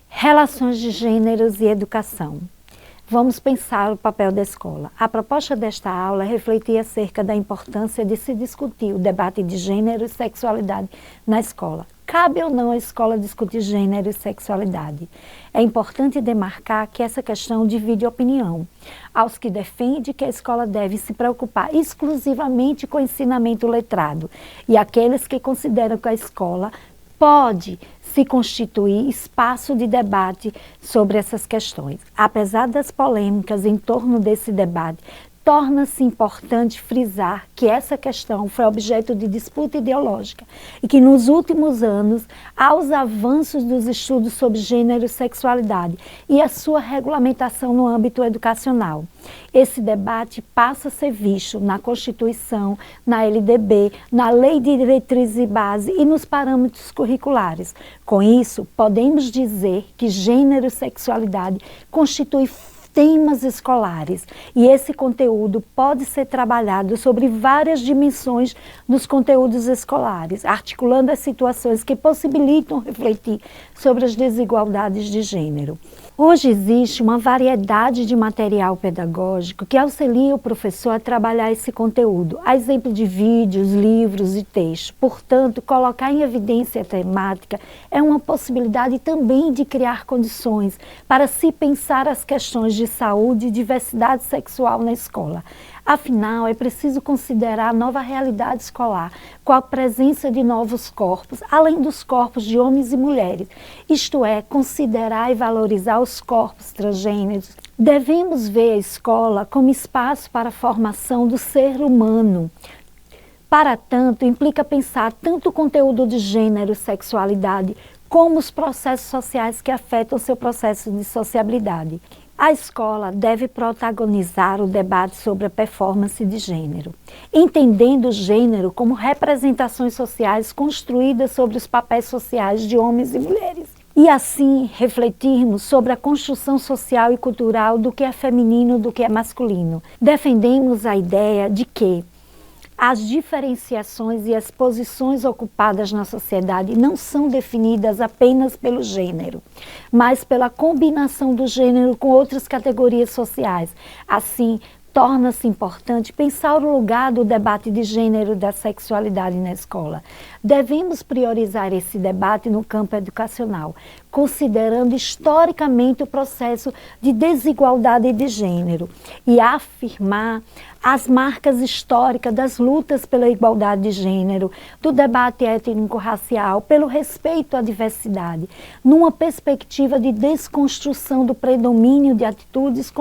Relações de gêneros e educação. Vamos pensar o papel da escola. A proposta desta aula é refletir acerca da importância de se discutir o debate de gênero e sexualidade na escola. Cabe ou não a escola discutir gênero e sexualidade? É importante demarcar que essa questão divide opinião. Aos que defendem que a escola deve se preocupar exclusivamente com o ensinamento letrado e aqueles que consideram que a escola pode se constituir espaço de debate sobre essas questões. Apesar das polêmicas em torno desse debate, torna-se importante frisar que essa questão foi objeto de disputa ideológica e que nos últimos anos, aos avanços dos estudos sobre gênero e sexualidade e a sua regulamentação no âmbito educacional, esse debate passa a ser visto na Constituição, na LDB, na Lei de Diretrizes e Base e nos parâmetros curriculares. Com isso, podemos dizer que gênero e sexualidade constituem temas escolares e esse conteúdo pode ser trabalhado sobre várias dimensões nos conteúdos escolares, articulando as situações que possibilitam refletir sobre as desigualdades de gênero. Hoje existe uma variedade de material pedagógico que auxilia o professor a trabalhar esse conteúdo, a exemplo de vídeos, livros e textos. Portanto, colocar em evidência a temática é uma possibilidade também de criar condições para se pensar as questões de saúde e diversidade sexual na escola. Afinal, é preciso considerar a nova realidade escolar, com a presença de novos corpos, além dos corpos de homens e mulheres, isto é, considerar e valorizar os corpos transgêneros. Devemos ver a escola como espaço para a formação do ser humano. Para tanto, implica pensar tanto o conteúdo de gênero e sexualidade, como os processos sociais que afetam seu processo de sociabilidade. A escola deve protagonizar o debate sobre a performance de gênero, entendendo o gênero como representações sociais construídas sobre os papéis sociais de homens e mulheres. E assim refletirmos sobre a construção social e cultural do que é feminino, do que é masculino. Defendemos a ideia de que as diferenciações e as posições ocupadas na sociedade não são definidas apenas pelo gênero, mas pela combinação do gênero com outras categorias sociais. Assim, torna-se importante pensar o lugar do debate de gênero e da sexualidade na escola. Devemos priorizar esse debate no campo educacional, considerando historicamente o processo de desigualdade de gênero e afirmar as marcas históricas das lutas pela igualdade de gênero, do debate étnico-racial, pelo respeito à diversidade, numa perspectiva de desconstrução do predomínio de atitudes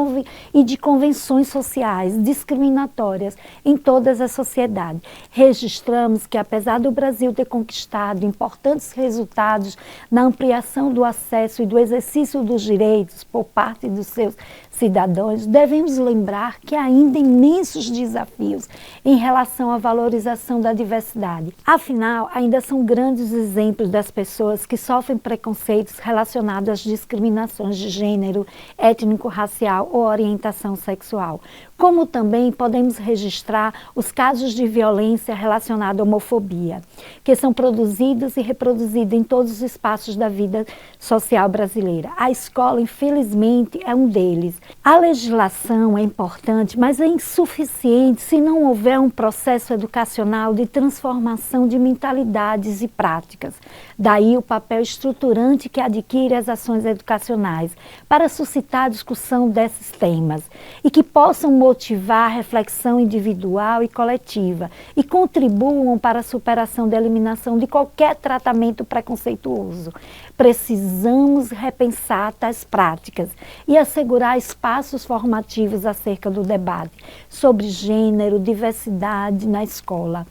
e de convenções sociais discriminatórias em todas as sociedades. Registramos que, apesar do Brasil ter conquistado importantes resultados na ampliação do acesso e do exercício dos direitos por parte dos seus cidadãos, devemos lembrar que há ainda imensos desafios em relação à valorização da diversidade. Afinal, ainda são grandes exemplos das pessoas que sofrem preconceitos relacionados às discriminações de gênero, étnico-racial ou orientação sexual. Como também podemos registrar os casos de violência relacionada à homofobia, que são produzidos e reproduzidos em todos os espaços da vida social brasileira. A escola, infelizmente, é um deles. A legislação é importante, mas é insuficiente se não houver um processo educacional de transformação de mentalidades e práticas. Daí o papel estruturante que adquire as ações educacionais para suscitar a discussão desses temas e que possam motivar a reflexão individual e coletiva e contribuam para a superação da eliminação de qualquer tratamento preconceituoso. Precisamos repensar tais práticas e assegurar espaços formativos acerca do debate sobre gênero, diversidade na escola,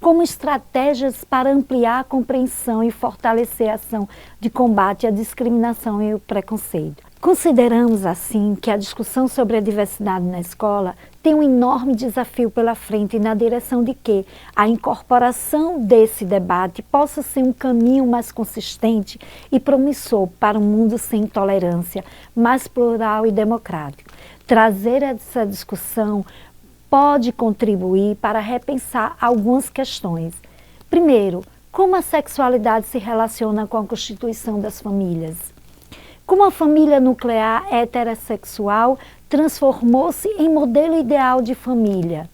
como estratégias para ampliar a compreensão e fortalecer a ação de combate à discriminação e o preconceito. Consideramos, assim, que a discussão sobre a diversidade na escola tem um enorme desafio pela frente na direção de que a incorporação desse debate possa ser um caminho mais consistente e promissor para um mundo sem intolerância, mais plural e democrático. Trazer essa discussão pode contribuir para repensar algumas questões. Primeiro, como a sexualidade se relaciona com a constituição das famílias? Como a família nuclear heterossexual transformou-se em modelo ideal de família?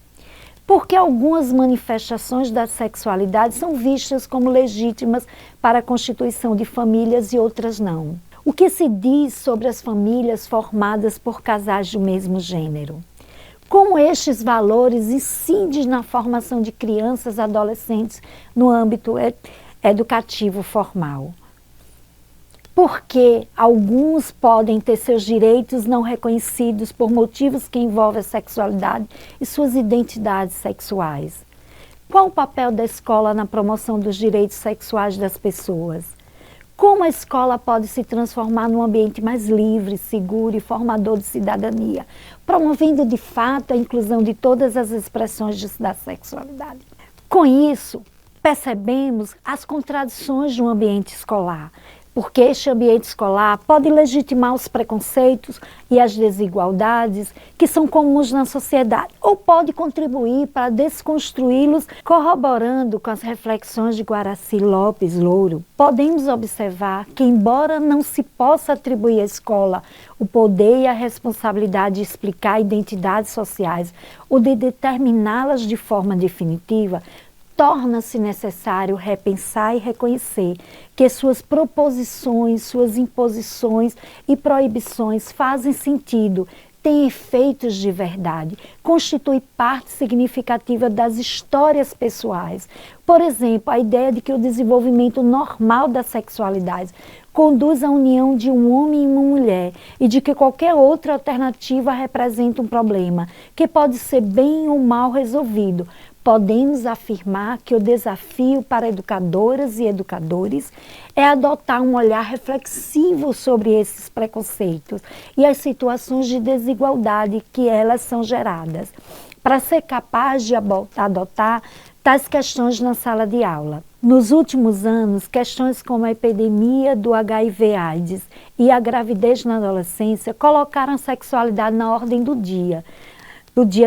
Porque algumas manifestações da sexualidade são vistas como legítimas para a constituição de famílias e outras não. O que se diz sobre as famílias formadas por casais do mesmo gênero? Como estes valores incidem na formação de crianças e adolescentes no âmbito educativo formal? Porque alguns podem ter seus direitos não reconhecidos por motivos que envolvem a sexualidade e suas identidades sexuais. Qual o papel da escola na promoção dos direitos sexuais das pessoas? Como a escola pode se transformar num ambiente mais livre, seguro e formador de cidadania, promovendo de fato a inclusão de todas as expressões da sexualidade? Com isso, percebemos as contradições de um ambiente escolar, porque este ambiente escolar pode legitimar os preconceitos e as desigualdades que são comuns na sociedade, ou pode contribuir para desconstruí-los, corroborando com as reflexões de Guaraci Lopes Louro. Podemos observar que, embora não se possa atribuir à escola o poder e a responsabilidade de explicar identidades sociais ou de determiná-las de forma definitiva, torna-se necessário repensar e reconhecer que suas proposições, suas imposições e proibições fazem sentido, têm efeitos de verdade, constituem parte significativa das histórias pessoais. Por exemplo, a ideia de que o desenvolvimento normal da sexualidade conduz à união de um homem e uma mulher e de que qualquer outra alternativa representa um problema que pode ser bem ou mal resolvido. Podemos afirmar que o desafio para educadoras e educadores é adotar um olhar reflexivo sobre esses preconceitos e as situações de desigualdade que elas são geradas, para ser capaz de adotar tais questões na sala de aula. Nos últimos anos, questões como a epidemia do HIV/AIDS e a gravidez na adolescência colocaram a sexualidade na ordem do dia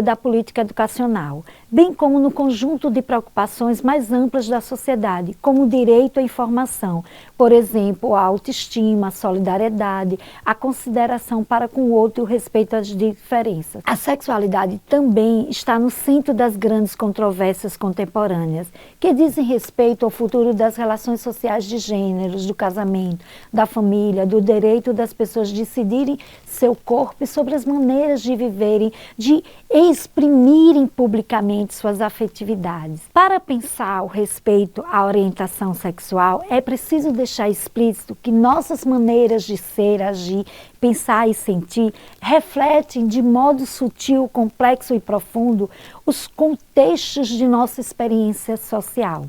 da política educacional, bem como no conjunto de preocupações mais amplas da sociedade, como o direito à informação, por exemplo, a autoestima, a solidariedade, a consideração para com o outro e o respeito às diferenças. A sexualidade também está no centro das grandes controvérsias contemporâneas, que dizem respeito ao futuro das relações sociais de gêneros, do casamento, da família, do direito das pessoas decidirem seu corpo e sobre as maneiras de viverem, de exprimirem publicamente suas afetividades. Para pensar o respeito à orientação sexual, é preciso deixar explícito que nossas maneiras de ser, agir, pensar e sentir refletem de modo sutil, complexo e profundo os contextos de nossa experiência social.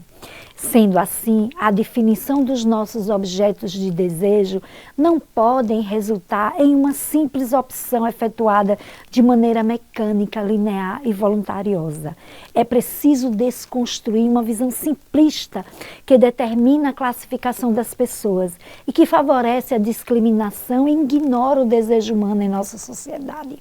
Sendo assim, a definição dos nossos objetos de desejo não podem resultar em uma simples opção efetuada de maneira mecânica, linear e voluntariosa. É preciso desconstruir uma visão simplista que determina a classificação das pessoas e que favorece a discriminação e ignora o desejo humano em nossa sociedade.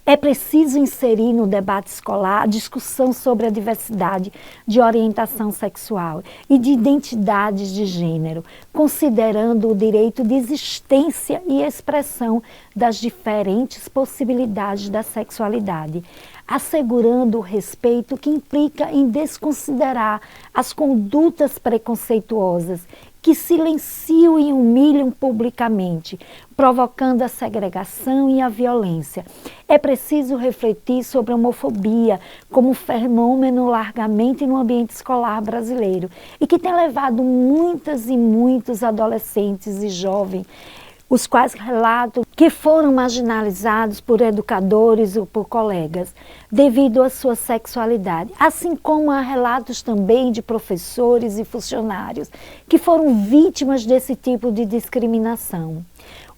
É preciso inserir no debate escolar a discussão sobre a diversidade de orientação sexual e de identidades de gênero, considerando o direito de existência e expressão das diferentes possibilidades da sexualidade, assegurando o respeito que implica em desconsiderar as condutas preconceituosas que silenciam e humilham publicamente, provocando a segregação e a violência. É preciso refletir sobre a homofobia como um fenômeno largamente no ambiente escolar brasileiro e que tem levado muitas e muitos adolescentes e jovens, os quais relatam que foram marginalizados por educadores ou por colegas devido à sua sexualidade, assim como há relatos também de professores e funcionários que foram vítimas desse tipo de discriminação.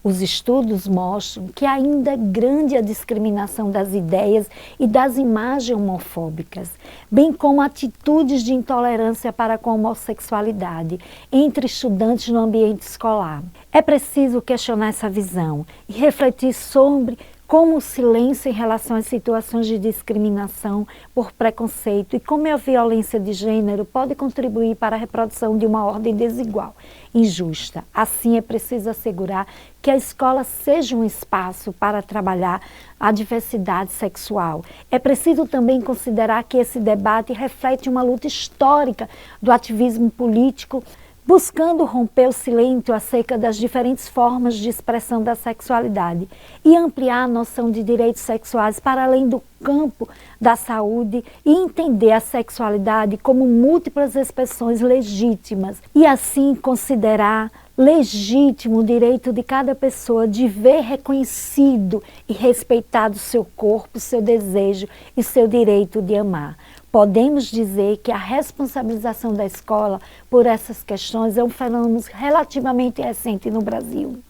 Os estudos mostram que ainda é grande a discriminação das ideias e das imagens homofóbicas, bem como atitudes de intolerância para com a homossexualidade entre estudantes no ambiente escolar. É preciso questionar essa visão e refletir sobre como o silêncio em relação às situações de discriminação por preconceito e como a violência de gênero pode contribuir para a reprodução de uma ordem desigual, injusta. Assim, é preciso assegurar que a escola seja um espaço para trabalhar a diversidade sexual. É preciso também considerar que esse debate reflete uma luta histórica do ativismo político, buscando romper o silêncio acerca das diferentes formas de expressão da sexualidade e ampliar a noção de direitos sexuais para além do campo da saúde e entender a sexualidade como múltiplas expressões legítimas e assim considerar legítimo o direito de cada pessoa de ver reconhecido e respeitado seu corpo, seu desejo e seu direito de amar. Podemos dizer que a responsabilização da escola por essas questões é um fenômeno relativamente recente no Brasil.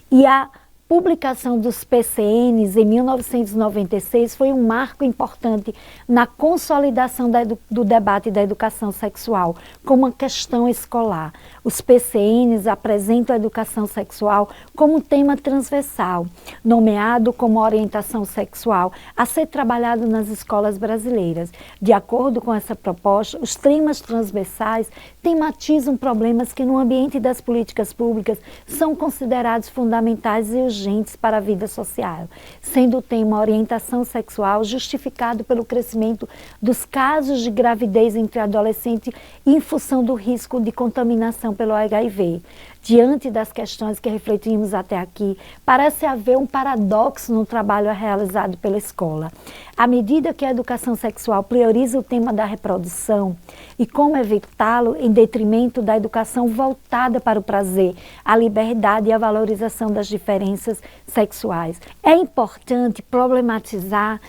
E a publicação dos PCNs em 1996 foi um marco importante na consolidação do debate da educação sexual como uma questão escolar. Os PCNs apresentam a educação sexual como um tema transversal, nomeado como orientação sexual, a ser trabalhado nas escolas brasileiras. De acordo com essa proposta, os temas transversais tematizam problemas que no ambiente das políticas públicas são considerados fundamentais e urgentes para a vida social, sendo o tema orientação sexual justificado pelo crescimento dos casos de gravidez entre adolescentes em função do risco de contaminação pelo HIV. Diante das questões que refletimos até aqui, parece haver um paradoxo no trabalho realizado pela escola. À medida que a educação sexual prioriza o tema da reprodução e como evitá-lo em detrimento da educação voltada para o prazer, a liberdade e a valorização das diferenças sexuais, é importante problematizar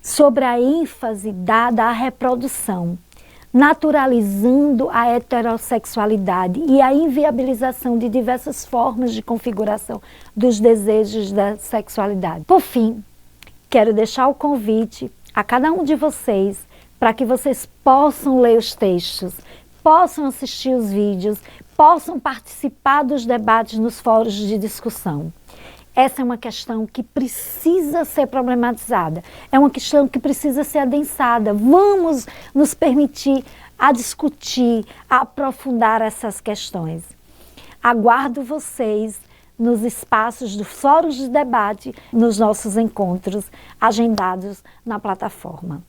sobre a ênfase dada à reprodução, naturalizando a heterossexualidade e a inviabilização de diversas formas de configuração dos desejos da sexualidade. Por fim, quero deixar o convite a cada um de vocês para que vocês possam ler os textos, possam assistir os vídeos, possam participar dos debates nos fóruns de discussão. Essa é uma questão que precisa ser problematizada, é uma questão que precisa ser adensada. Vamos nos permitir a discutir, a aprofundar essas questões. Aguardo vocês nos espaços dos fóruns de debate, nos nossos encontros agendados na plataforma.